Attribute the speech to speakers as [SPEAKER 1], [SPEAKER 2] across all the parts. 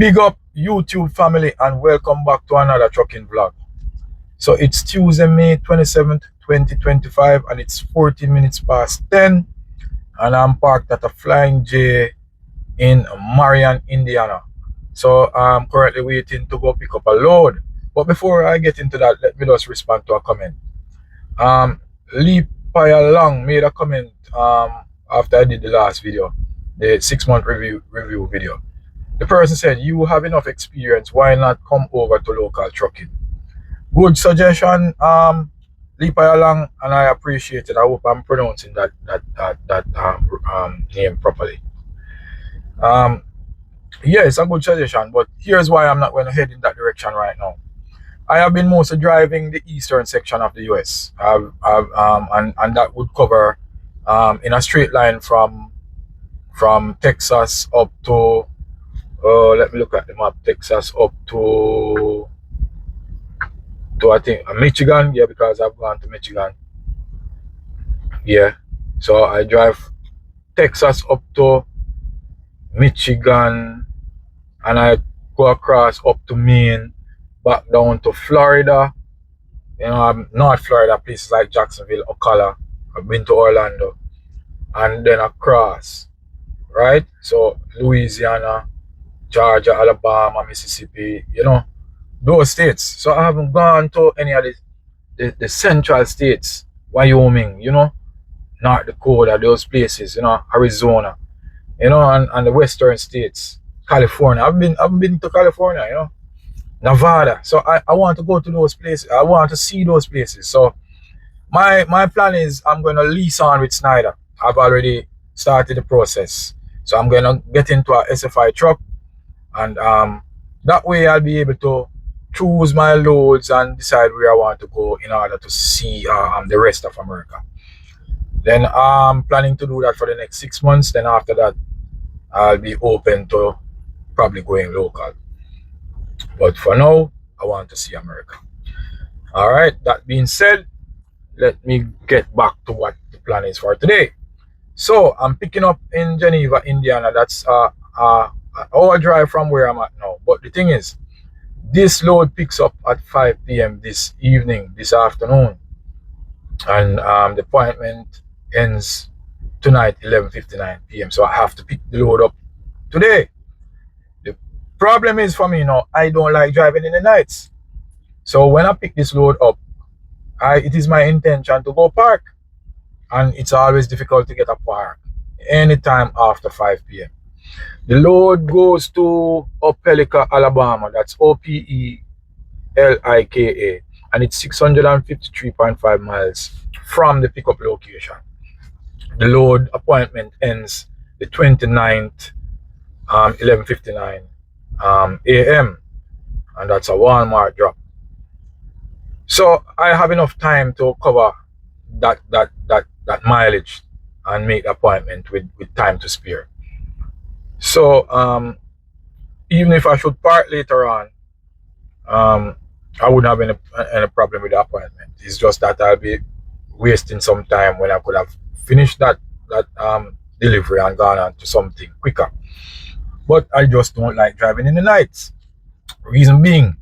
[SPEAKER 1] Big up YouTube family and welcome back to another trucking vlog. So it's Tuesday, May 27th, 2025 and it's 14 minutes past 10 and I'm parked at a Flying J in Marion, Indiana. So I'm currently waiting to go pick up a load. But before I get into that, let me just respond to a comment. Lee Paya Long made a comment after I did the last video, the 6-month review video. The person said, you have enough experience, why not come over to local trucking? Good suggestion, Lee Paya Long, and I appreciate it. I hope I'm pronouncing that name properly. Yeah, it's a good suggestion, but here's why I'm not going to head in that direction right now. I have been mostly driving the eastern section of the US, and that would cover in a straight line from Texas up to let me look at the map. Texas up to I think Michigan, yeah, because I've gone to Michigan. Yeah, so I drive Texas up to Michigan, and I go across up to Maine, back down to Florida. You know, North Florida, places like Jacksonville, Ocala. I've been to Orlando, and then across, right? So Louisiana, Georgia, Alabama, Mississippi, you know, those states. So I haven't gone to any of the central states, Wyoming, you know, North Dakota, those places, you know, Arizona, you know, and the western states, California. I've been to California, you know, Nevada. So I want to go to those places. I want to see those places. So my plan is I'm going to lease on with Schneider. I've already started the process. So I'm going to get into a SFI truck, and that way I'll be able to choose my loads and decide where I want to go in order to see the rest of America. Then I'm planning to do that for the next 6 months. Then after that, I'll be open to probably going local. But for now, I want to see America. All right, that being said, let me get back to what the plan is for today. So I'm picking up in Geneva, Indiana. That's an hour drive from where I'm at now. But the thing is, this load picks up at 5 p.m. this afternoon. And the appointment ends tonight, 11:59 p.m. So I have to pick the load up today. The problem is for me, you know, I don't like driving in the nights. So when I pick this load up, it is my intention to go park. And it's always difficult to get a park anytime after 5 p.m. The load goes to Opelika, Alabama. That's Opelika, and it's 653.5 miles from the pickup location. The load appointment ends the 29th, 11:59 a.m. and that's a Walmart drop. So I have enough time to cover that mileage and make the appointment with time to spare. So even if I should park later on, I wouldn't have any problem with the appointment. It's just that I'll be wasting some time when I could have finished that delivery and gone on to something quicker. But I just don't like driving in the nights. Reason being,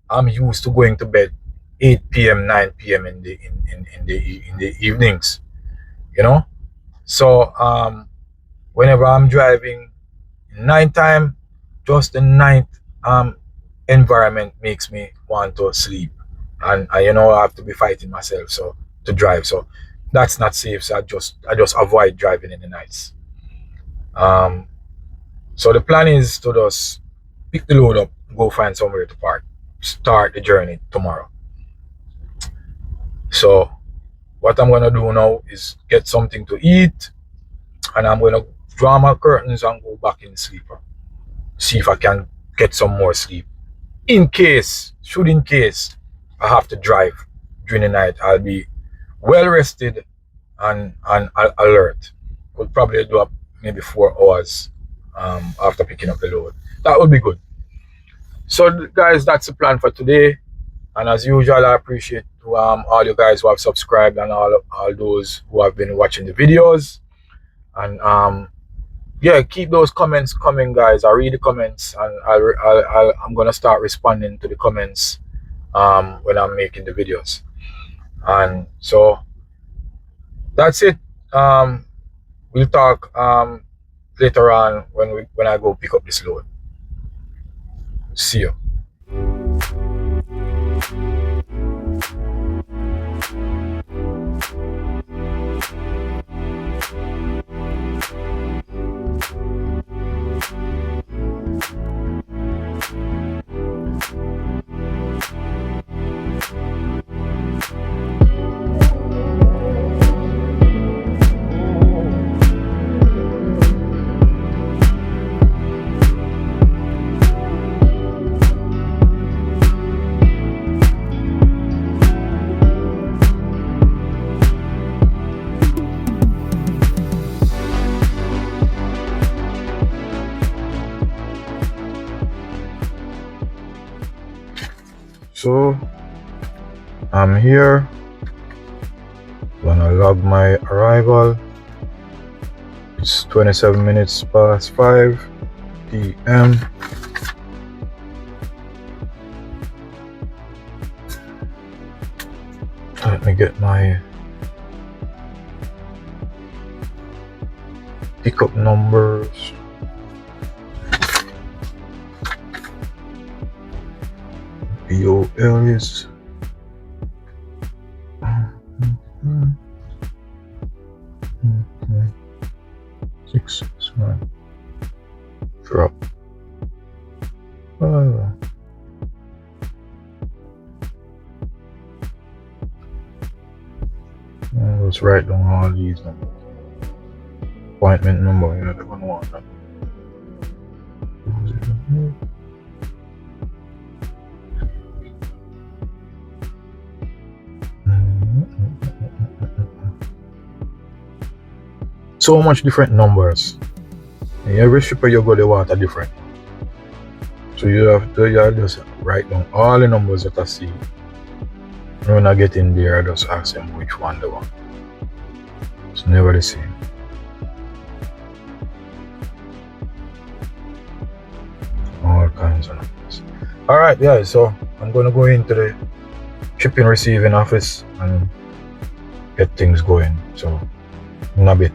[SPEAKER 1] I'm used to going to bed 8 p.m., 9 p.m. in the evenings, you know. So whenever I'm driving nighttime, just the night environment makes me want to sleep, and you know, I have to be fighting myself so to drive. So that's not safe. So I just avoid driving in the nights. So the plan is to just pick the load up, go find somewhere to park, start the journey tomorrow. So what I'm going to do now is get something to eat, and I'm going to draw my curtains and go back in the sleeper. See if I can get some more sleep. In case I have to drive during the night, I'll be well rested and alert. Could probably do up maybe 4 hours after picking up the load. That would be good. So guys, that's the plan for today. And as usual, I appreciate all you guys who have subscribed and all those who have been watching the videos. And yeah, keep those comments coming, guys. I read the comments, and I'm gonna start responding to the comments when I'm making the videos. And so that's it. We'll talk later on when I go pick up this load. See you. So I'm here. Gonna log my arrival. It's 27 minutes past 5 p.m. Let me get my pickup numbers. BOL is 661. Drop. Let's write down all these numbers. Appointment number, yeah, they don't want that. So much different numbers. And every shipper you go, they want a different. So you have to just write down all the numbers that I see. And when I get in there, I just ask them which one they want. It's never the same. All kinds of numbers. Alright, guys, so I'm gonna go into the shipping receiving office and get things going. So in a bit.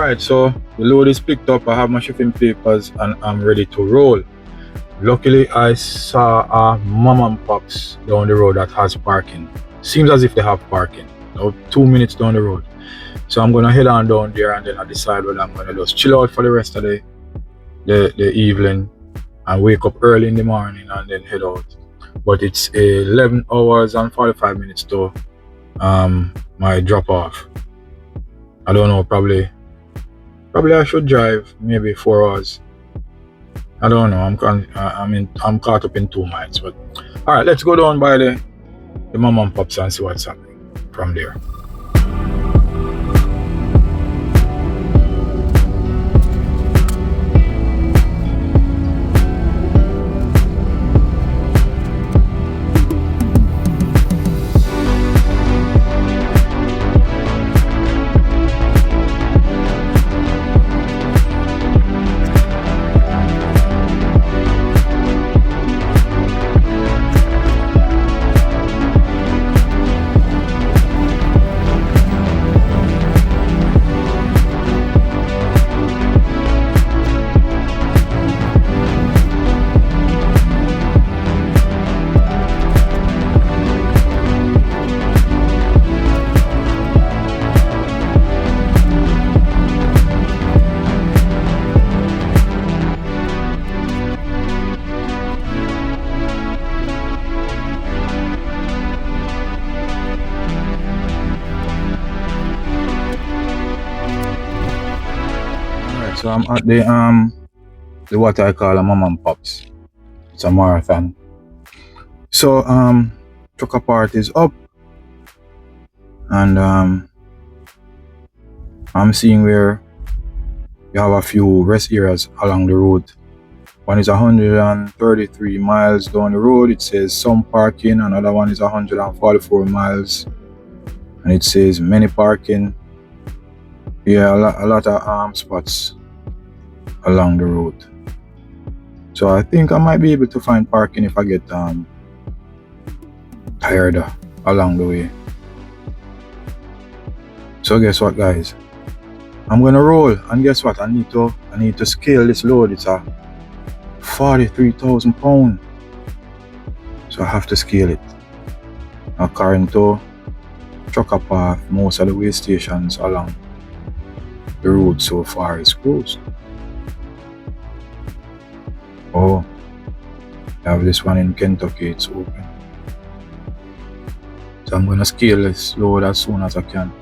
[SPEAKER 1] Alright, so the load is picked up, I have my shipping papers and I'm ready to roll. Luckily I saw a mom and pops down the road that has parking. Seems as if they have parking. Now 2 minutes down the road. So I'm gonna head on down there and then I decide whether I'm gonna just chill out for the rest of the evening and wake up early in the morning and then head out. But it's 11 hours and 45 minutes to my drop off. I don't know, probably I should drive maybe 4 hours. I don't know. I'm caught up in 2 miles. But all right, let's go down by the mom and pops and see what's happening from there. So I'm at the what I call a mom and pops. It's a marathon. So trucker part is up, and I'm seeing where you have a few rest areas along the road. One is 133 miles down the road. It says some parking. Another one is 144 miles, and it says many parking. Yeah, a lot of spots along the road. So I think I might be able to find parking if I get tired along the way. So guess what, guys? I'm gonna roll, and guess what? I need to scale this load. It's a 43,000 pound. So I have to scale it. According to trucker path, most of the way stations along the road so far is closed. Oh, I have this one in Kentucky, it's open. So I'm gonna scale this load as soon as I can.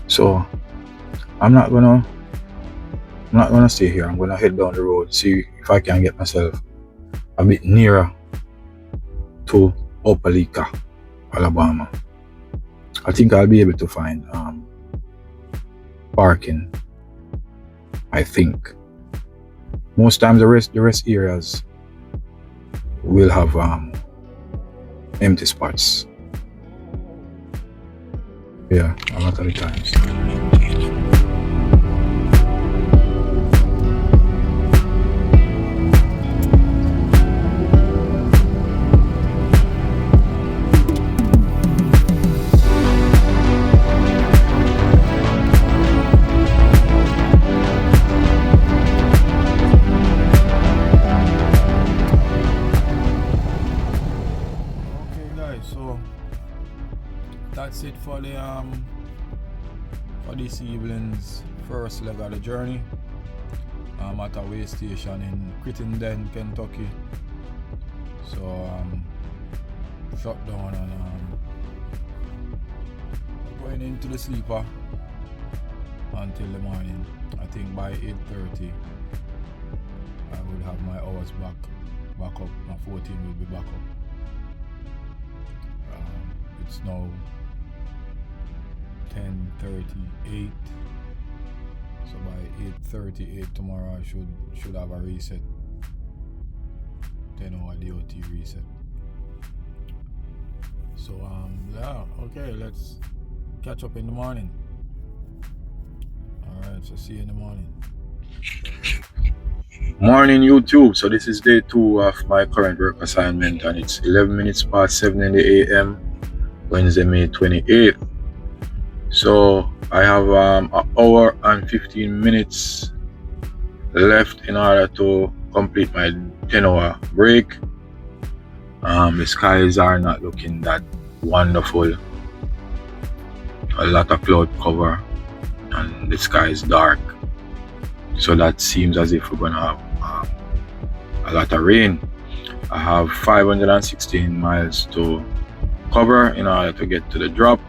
[SPEAKER 1] So I'm not gonna stay here. I'm gonna head down the road, see if I can get myself a bit nearer to Opelika, Alabama. I think I'll be able to find parking. I think most times the rest areas will have empty spots. Yeah, a lot of the times. So that's it for the for this evening's first leg of the journey. I'm at a way station in Crittenden, Kentucky. So shut down and going into the sleeper until the morning. I think by 8:30 I will have my hours back up. My 14 will be back up. It's now 10:38, so by 8:38 tomorrow I should have a reset, 10-hour DOT reset. So yeah, okay, let's catch up in the morning. Alright, so see you in the morning. Morning YouTube. So this is day 2 of my current work assignment, and it's 11 minutes past 7 in the AM, Wednesday, May 28th. So I have an hour and 15 minutes left in order to complete my 10-hour break. The skies are not looking that wonderful. A lot of cloud cover and the sky is dark, so that seems as if we're gonna have a lot of rain. I have 516 miles to cover in order to get to the drop,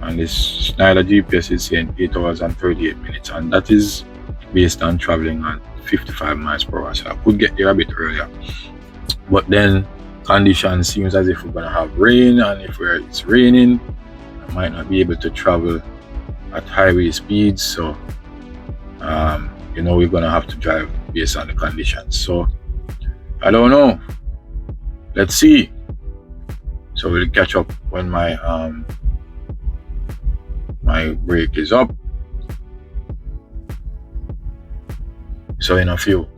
[SPEAKER 1] and this Schneider GPS is saying 8 hours and 38 minutes, and that is based on traveling at 55 miles per hour. So I could get there a bit earlier, but then conditions seems as if we're gonna have rain, and if it's raining, I might not be able to travel at highway speeds. So we're gonna have to drive based on the conditions. So I don't know, let's see. So we'll catch up when my my break is up. So in a few.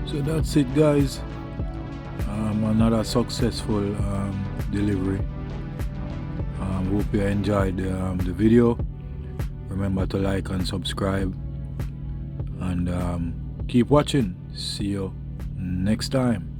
[SPEAKER 1] So that's it, guys. Another successful delivery. Hope you enjoyed the video. Remember to like and subscribe, and keep watching. See you next time.